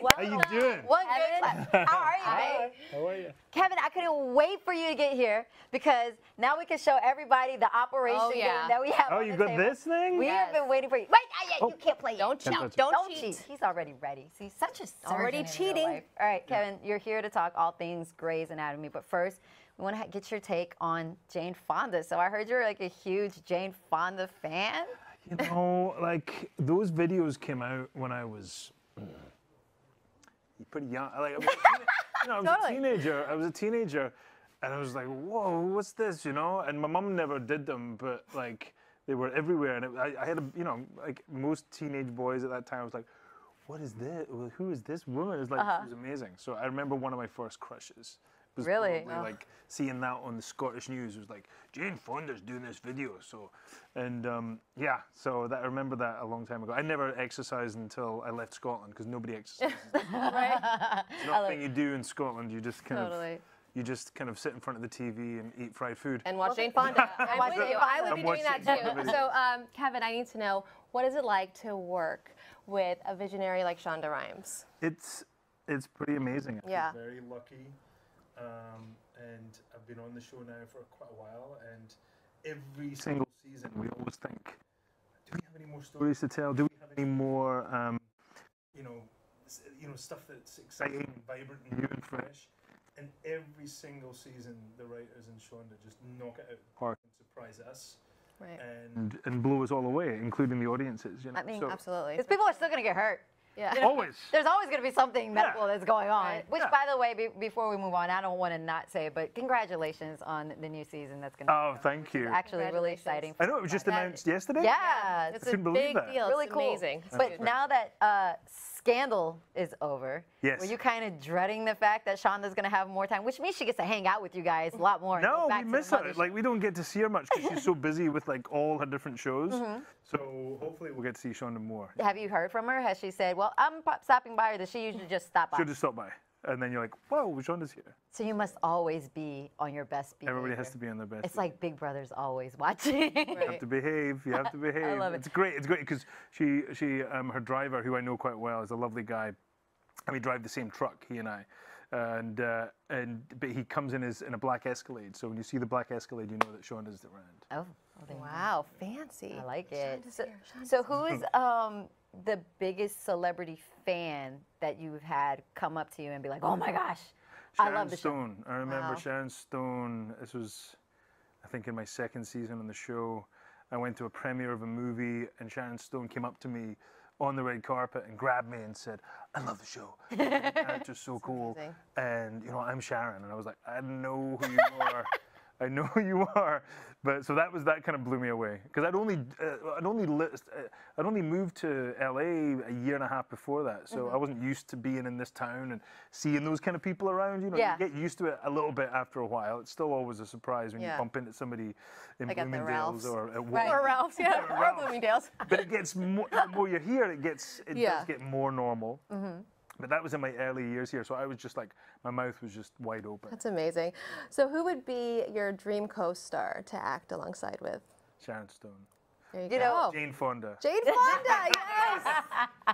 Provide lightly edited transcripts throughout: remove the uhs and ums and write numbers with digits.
How you doing? What good? How are you, babe? How are you? Kevin, I couldn't wait for you to get here because now we can show everybody the operation game that we have. Oh, on you the got table. this thing? We have been waiting for you. Wait, you can't play. Don't cheat. Don't cheat. He's already ready. See, such a surgeon already in your cheating. life. All right, Kevin, you're here to talk all things Grey's Anatomy, but first, we want to get your take on Jane Fonda. So I heard you're like a huge Jane Fonda fan. You know, like those videos came out when I was pretty young. Like, I was a teenager. I was a teenager, and I was like, "Whoa, what's this?" You know. And my mom never did them, but like they were everywhere. And I had, like most teenage boys at that time, I was like, "What is this? Who is this woman?" It's like she was amazing. So I remember one of my first crushes. Was really? Probably, like seeing that on the Scottish news, it was like Jane Fonda's doing this video. So, and yeah, so that I remember that a long time ago. I never exercised until I left Scotland because nobody exercises. Right? It's not a thing you do in Scotland. You just kind of sit in front of the TV and eat fried food And watch Jane Fonda. I'm with you. I would be doing that too. So, Kevin, I need to know, what is it like to work with a visionary like Shonda Rhimes? It's pretty amazing. I Yeah. feel very lucky. And I've been on the show now for quite a while, and every single season we always think, do we have any more stories to tell? Do we have any more, stuff that's exciting, and vibrant, and new and fresh? And every single season, the writers and Shonda just knock it out of the park and surprise us, Right. and blow us all away, including the audiences. You know? I mean, Absolutely. because people are still gonna get hurt. Yeah. You know, Always. There's always going to be something medical that's going on. Right. Which, by the way, before we move on, I don't want to not say it, but congratulations on the new season that's going to Oh, thank you. actually really exciting. I know, it was just announced yesterday. Yeah. It's I a couldn't believe big that. deal. Really It's cool. amazing. But now that Scandal is over, Yes. were you kind of dreading the fact that Shonda's going to have more time, which means she gets to hang out with you guys a lot more? And No, go back we to miss the her. mother Like, we don't get to see her much because she's so busy with like all her different shows. So hopefully we'll get to see Shonda more. Have you heard from her? Has she said, well, I'm stopping by, or does she usually just stop by? She'll just stop by. And then you're like, whoa, Shonda's here. So you must always be on your best behavior. Everybody has to be on their best. It's like Big Brother's always watching. You have to behave. You have to behave. I love it. It's great. It's great because her driver, who I know quite well, is a lovely guy. And we drive the same truck, he and I. But he comes in in a black Escalade. So when you see the black Escalade, you know that Shonda's around. Oh, well, there you go. Wow, fancy. I like it. Shonda's So, here. so who is the biggest celebrity fan that you've had come up to you and be like, oh my gosh, I love the show? Sharon Stone. I remember Wow. Sharon Stone. This was, I think, in my second season on the show. I went to a premiere of a movie, and Sharon Stone came up to me on the red carpet and grabbed me and said, I love the show. The character's so cool. amazing. And, I'm Sharon. And I was like, I know who you are. I know who you are. But so that kind of blew me away because I'd only moved to LA a year and a half before that, so I wasn't used to being in this town and seeing those kind of people around. You get used to it a little bit after a while. It's still always a surprise when you bump into somebody in Like at the Bloomingdale's Ralphs. or at Or Ralph's, yeah. Or Or Ralph's. Bloomingdale's. But it gets more. The more you're here, it does get more normal. But that was in my early years here, so I was just like, my mouth was just wide open. That's amazing. So who would be your dream co-star to act alongside with? Sharon Stone. There you You go. know- Jane Fonda. Jane Fonda, yes!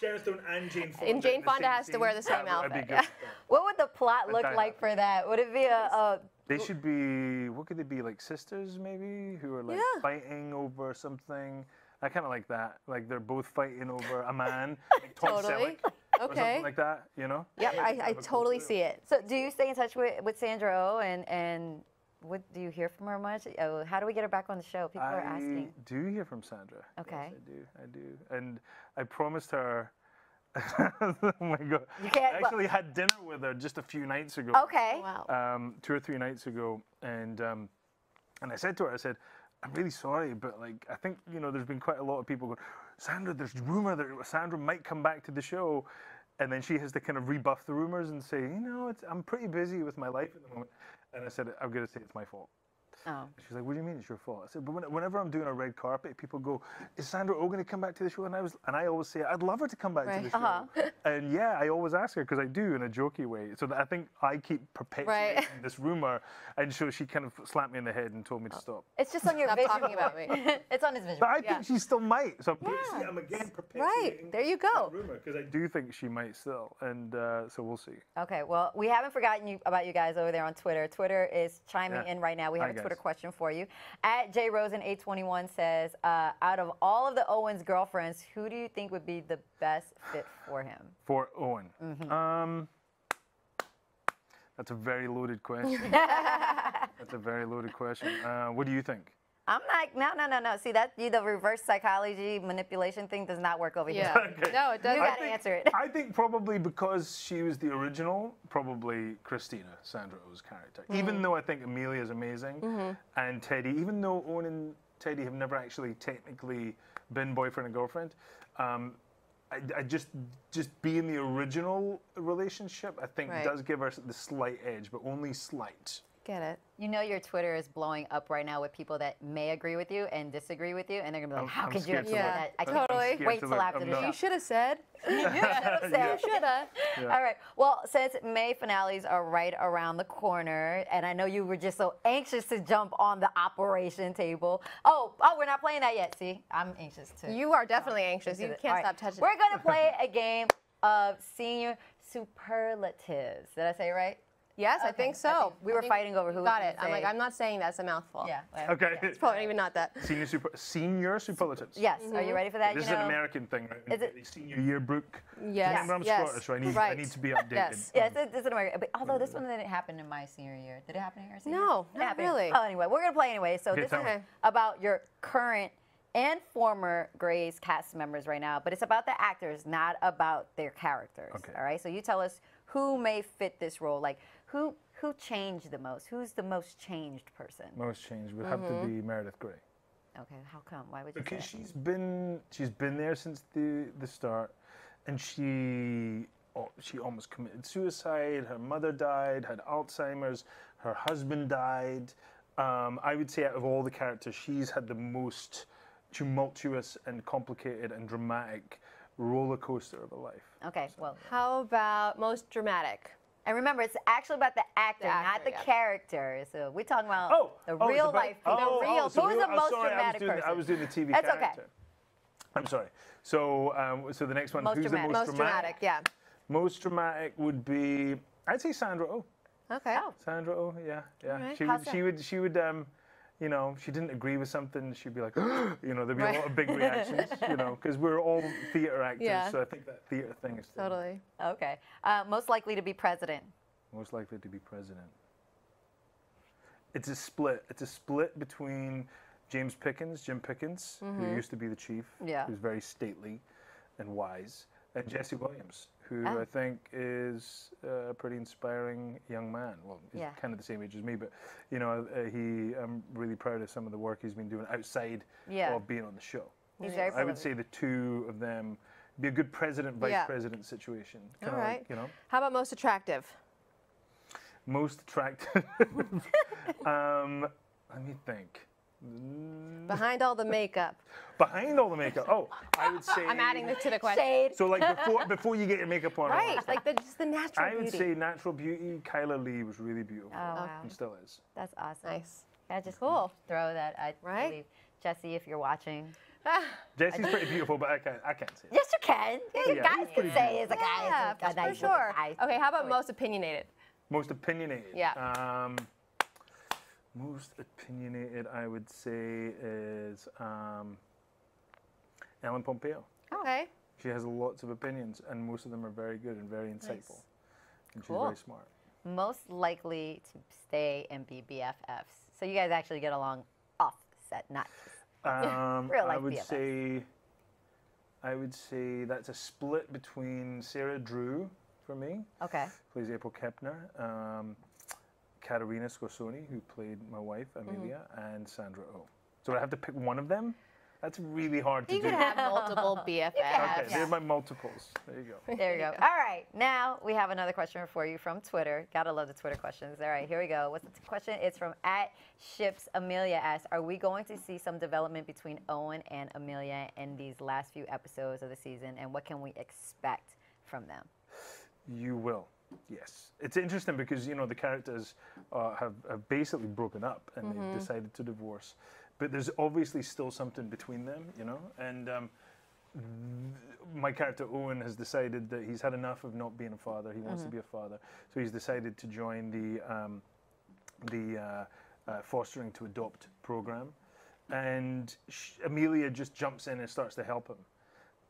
Sharon Stone and Jane Fonda. And Jane in the Fonda same has to wear the scene. same That'd be outfit, good. What would the plot look die like happy. for that? Would it be a They should be, what could they be, like sisters maybe? Who are like Yeah. fighting over something. I kind of like that. Like they're both fighting over a man. Like Tom Totally. Selleck or Okay. something like that, Yep, I totally see it. So do you stay in touch with Sandra Oh, and what do you hear from her much? How do we get her back on the show? People are asking. I do hear from Sandra. Okay. Yes, I do. And I promised her, oh my God. You can't- I actually had dinner with her just a few nights ago. Okay. Wow. 2 or 3 nights ago, and I said to her, I said, I'm really sorry, but like I think there's been quite a lot of people going, Sandra, there's rumor that Sandra might come back to the show, and then she has to kind of rebuff the rumors and say, I'm pretty busy with my life at the moment, and I said, I'm gonna say it's my fault. Oh. She's like, what do you mean it's your fault? I said, but whenever I'm doing a red carpet, people go, is Sandra Oh going to come back to the show? And I always say, I'd love her to come back to the show. And yeah, I always ask her because I do in a jokey way. So that I think I keep perpetuating this rumor. And so she kind of slapped me in the head and told me to stop. It's just on your Stop vision talking about me. It's on his vision. But I think she still might. So I'm again perpetuating There you go. that rumor because I do think she might still. And so we'll see. Okay, well, we haven't forgotten about you guys over there on Twitter. Twitter is chiming in right now. We have a Twitter question for you. At JRosen821 says, out of all of the Owen's girlfriends, who do you think would be the best fit for him? For Owen. That's a very loaded question. That's a very loaded question. What do you think? I'm not, no. See, the reverse psychology manipulation thing does not work over here. Okay. No, it doesn't. You got to answer it. I think probably because she was the original, probably Christina, Sandra Oh's character. Even though I think Amelia is amazing, and Teddy, even though Owen and Teddy have never actually technically been boyfriend and girlfriend, I just being the original relationship, I think does give her the slight edge, but only slight. Get it. You know your Twitter is blowing up right now with people that may agree with you and disagree with you, and they're going to be like, how could you have said that? I can't wait till after the show. You should have said. You should have said. You should have. All right. Well, since May finales are right around the corner, and I know you were just so anxious to jump on the operation table. Oh, we're not playing that yet. See, I'm anxious too. You are definitely anxious. You can't stop touching it. We're going to play a game of senior superlatives. Did I say it right? Yes, I think so. We were fighting over who got it. I'm like, I'm not saying that's a mouthful. Yeah. Okay. It's probably even not that. Senior superlatives. Yes. Are you ready for that? This is an American thing, right? Is it the senior yearbook. Yes. Remember, I'm Scottish, so I need to be updated. Yes. Yes, it's an American. But although this one didn't happen in my senior year. Did it happen in your senior year? No, not really. Oh, anyway, we're going to play anyway. So this tell me. is about your current and former Grey's cast members right now, but it's about the actors, not about their characters. Okay. All right? So you tell us who may fit this role. Like, who changed the most? Who's the most changed person? Most changed would have to be Meredith Grey. Okay, how come? Why would you Because say that? she's been there since the start, and she almost committed suicide. Her mother died, had Alzheimer's. Her husband died. I would say out of all the characters, she's had the most tumultuous and complicated and dramatic roller coaster of a life. Okay, well. How about most dramatic? And remember, it's actually about the actor, not the character. So we're talking about the real life people. Who's the most dramatic person? I was doing the TV That's character. okay. I'm sorry. So the next one, who's the most dramatic? Yeah. Most dramatic would be, I'd say Sandra Oh. Okay. Sandra Oh, yeah. Right. She would you know, she didn't agree with something, she'd be like, you know, there'd be a lot of big reactions, you know, because we're all theatre actors, so I think that theatre thing is Totally. Okay. Most likely to be president. Most likely to be president. It's a split. It's a split between Jim Pickens, who used to be the chief, who's very stately and wise, and Jesse Williams, who I think is a pretty inspiring young man. Well, he's kind of the same age as me, but you know, I'm really proud of some of the work he's been doing outside of being on the show. He's very I would say the two of them be a good president-vice president situation. All right. Like, you know. How about most attractive? Most attractive. Let me think. Behind all the makeup. Behind all the makeup. Oh, I would say. I'm adding this to the question. Shade. So like before you get your makeup on. Right, like just the natural beauty. I would say natural beauty. Kyla Lee was really beautiful. Oh, wow. And still is. That's awesome. Nice. Yeah, just cool. Throw that. I believe. Jesse, if you're watching. Jesse's pretty beautiful, but I can't say. Yes, you can. Guys can say as a guy. For sure. Okay, how about most opinionated? Most opinionated. Yeah. Most opinionated, I would say, is Ellen Pompeo. Okay. She has lots of opinions, and most of them are very good and very insightful. And she's very smart. Most likely to stay and be BFFs. So you guys actually get along off set, not real life BFFs. I would say that's a split between Sarah Drew for me. Okay. Plays April Kepner. Katerina Scorsoni, who played my wife, Amelia, and Sandra Oh. So I have to pick one of them? That's really hard to do. You can have multiple BFFs. Okay, they're my multiples. There you go. There you go. All right, now we have another question for you from Twitter. Gotta love the Twitter questions. All right, here we go. What's the question? It's from @Ships. Amelia asks, are we going to see some development between Owen and Amelia in these last few episodes of the season, and what can we expect from them? You will. Yes, it's interesting because the characters have basically broken up and they've decided to divorce, but there's obviously still something between them, and my character Owen has decided that he's had enough of not being a father. He wants to be a father, so he's decided to join the fostering to adopt program, and Amelia just jumps in and starts to help him.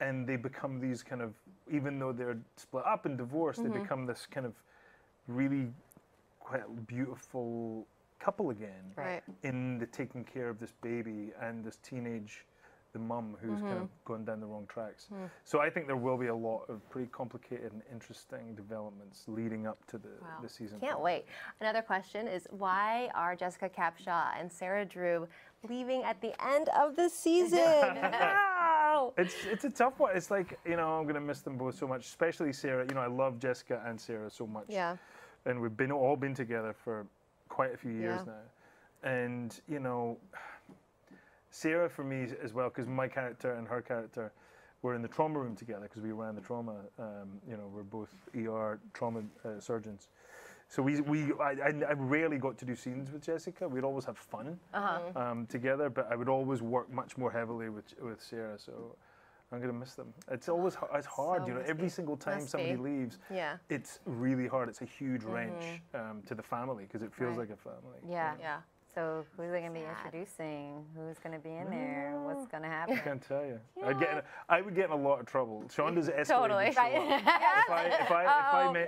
And they become these kind of, even though they're split up and divorced, they become this kind of really quite beautiful couple again. Right. In the taking care of this baby and this the mum who's kind of gone down the wrong tracks. So I think there will be a lot of pretty complicated and interesting developments leading up to the season. Can't wait. Another question is, why are Jessica Capshaw and Sarah Drew leaving at the end of the season? It's a tough one. It's like, I'm going to miss them both so much, especially Sarah. I love Jessica and Sarah so much. Yeah. And we've all been together for quite a few years now. And, Sarah for me as well, because my character and her character were in the trauma room together because we ran the trauma, we're both ER trauma surgeons. So I rarely got to do scenes with Jessica. We'd always have fun together, but I would always work much more heavily with Sarah. So I'm gonna miss them. It's always hard, So every single time somebody leaves. Yeah. It's really hard. It's a huge wrench to the family because it feels like a family. Yeah. Yeah. So who's they going to be introducing? Who's going to be in there? What's going to happen? I can't tell you. I would get in a lot of trouble. Shonda's escalated. Totally.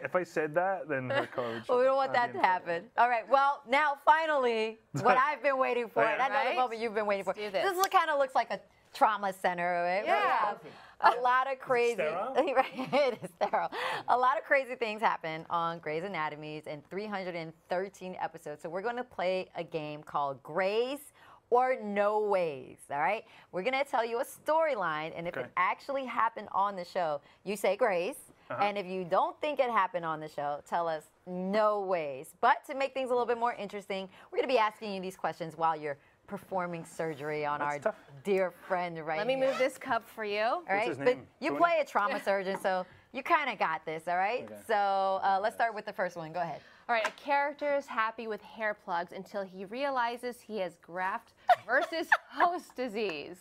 If I said that, then her car would show. Well, we don't want that to happen. All right. Well, now finally, what I've been waiting for, and I know the moment you've been waiting for. Let's do this. This kind of looks like a trauma center, right? Yeah. A lot of crazy. sterile? It is sterile. A lot of crazy things happen on Grey's Anatomy in 313 episodes. So we're going to play a game called Grey's or No Ways. All right. We're going to tell you a storyline, and if it actually happened on the show, you say Grey's. And if you don't think it happened on the show, tell us No Ways. But to make things a little bit more interesting, we're going to be asking you these questions while you're performing surgery on our dear friend right Let me move this cup for you. All right, his but name? you Tony? play a trauma surgeon, so you kind of got this, all right? Okay. So let's start with the first one. Go ahead. All right, a character is happy with hair plugs until he realizes he has graft versus host disease.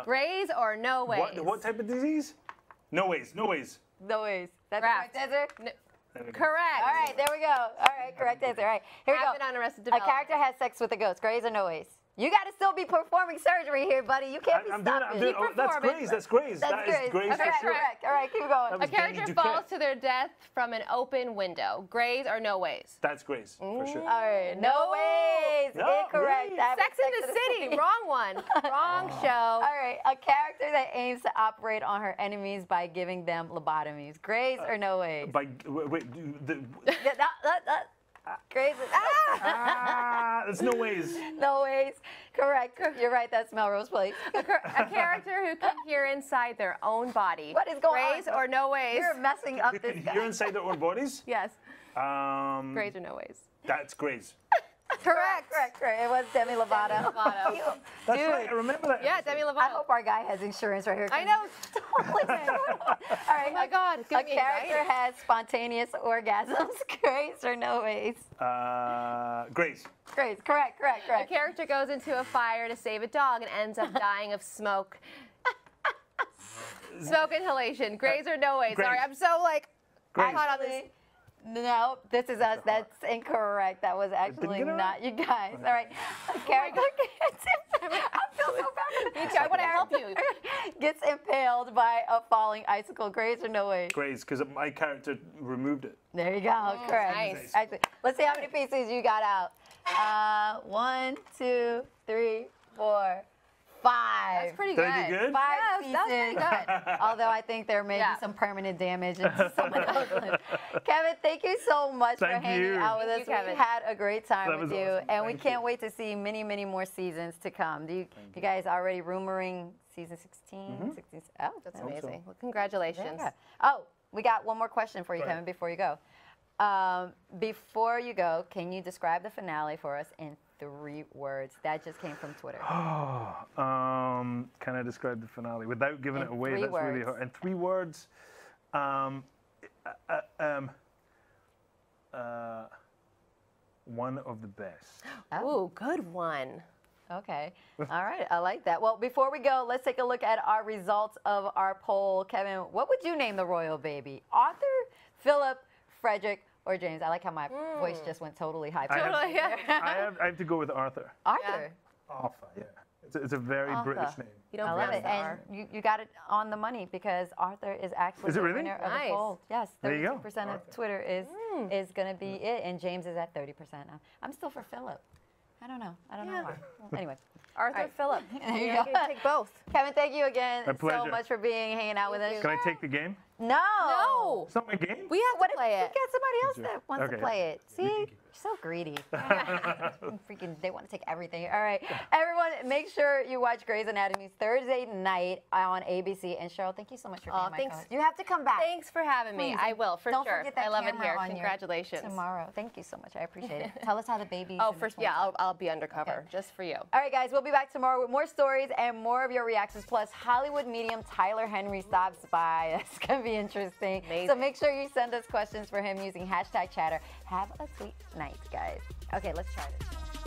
Grey's or No Ways? What type of disease? No ways. No ways. No ways. That's Graft. the correct answer? Correct. All right, there we go. All right, correct answer. All right, here we Happened go. on Arrested A Development. character has sex with a ghost. Grey's or No Ways? You got to still be performing surgery here, buddy. You can't be stopping. That's Grey's. That's Grey's. That's That is Grey's for correct, sure. correct. All right, keep going. That A was character Danny falls Duquette. to their death from an open window. Grey's or No Ways? That's Grey's for sure. All right, No Ways. No Incorrect. ways. Having Sex in the City. Wrong one. Wrong show. All right, a character that aims to operate on her enemies by giving them lobotomies. Grey's or No Ways? Grey's. There's no ways. No Ways. Correct. You're right. That's Melrose Place. A character who can hear inside their own body. What is going Grey's on? or No Ways? You're messing up this guy. You're inside their own bodies? Yes. Grey's or No Ways? That's Grey's. Correct. It was Demi Lovato. That's right. I remember that. Yeah, Demi Lovato. I hope our guy has insurance right here. I know. All right. Oh my God. It's A giving me character anxiety. has spontaneous orgasms. Grey's or No Ways? Grey's. Grey's. Correct. A character goes into a fire to save a dog and ends up dying of smoke. Smoke inhalation. Grey's or No Ways? Grey's. Sorry, I'm so like Grey's. hot on this. No, this is us. That's incorrect. That was actually get it not you guys. All right. A character I feel so bad. Me too. I want to help you. Gets impaled by a falling icicle. Grey's or No Ways? Grey's, because my character removed it. There you go. Correct. nice. Actually, let's see how many pieces you got out. 1, 2, 3, 4, 5. That's pretty good. Did I do good? 5 Yeah, seasons. that's pretty good. Although I think there may be some permanent damage into someone else. Kevin, thank you so much for hanging out with us. Thank you, Kevin. We had a great time with you, awesome. and we can't wait to see many, many more seasons to come. You guys already rumoring season 16? 16? Oh, That's amazing. Well, congratulations. yeah. Oh, we got one more question for you, Kevin, before you go. Before you go, can you describe the finale for us in 3 words? That just came from Twitter. Can I describe the finale without giving it away? That's really hard. In 3 words, one of the best. Ooh, good one. Okay. All right. I like that. Well, before we go, let's take a look at our results of our poll. Kevin, what would you name the royal baby? Arthur, Philip, Frederick, or James? I like how my voice just went totally high. I have to go with Arthur. Arthur. Arthur, yeah. It's a very British name. You don't I love pronounce it. the R. And you got it on the money because Arthur is actually Is it the really? winner of Nice. the poll. Yes, There you go. 32% of Twitter is going to be it, and James is at 30% now. I'm still for Philip. I don't know. I don't know why. Well, anyway. Arthur Phillip. There you go. go. Take both. Kevin, thank you again My so pleasure. much for hanging out with us. Can I take the game? No. No. It's not my game? We have What to if play we it. got somebody else that wants to Okay. play it? See? can You're keep it. so greedy. Freaking, they want to take everything. All right. Everyone, make sure you watch Grey's Anatomy Thursday night on ABC. And Cheryl, thank you so much for being my thanks. co-host. You have to come back. Thanks for having me. Please. I will, for Don't sure. forget that I love it camera here. on your- Congratulations. Tomorrow. Thank you so much. I appreciate it. Tell us how the baby's. Oh, and first, the yeah, twins are. I'll be undercover Okay. just for you. All right, guys, we'll be back tomorrow with more stories and more of your reactions. Plus, Hollywood medium Tyler Henry stops by. It's going to be interesting. Amazing. So make sure you send us questions for him using #chatter. Have a sweet night, guys. Okay, let's try this.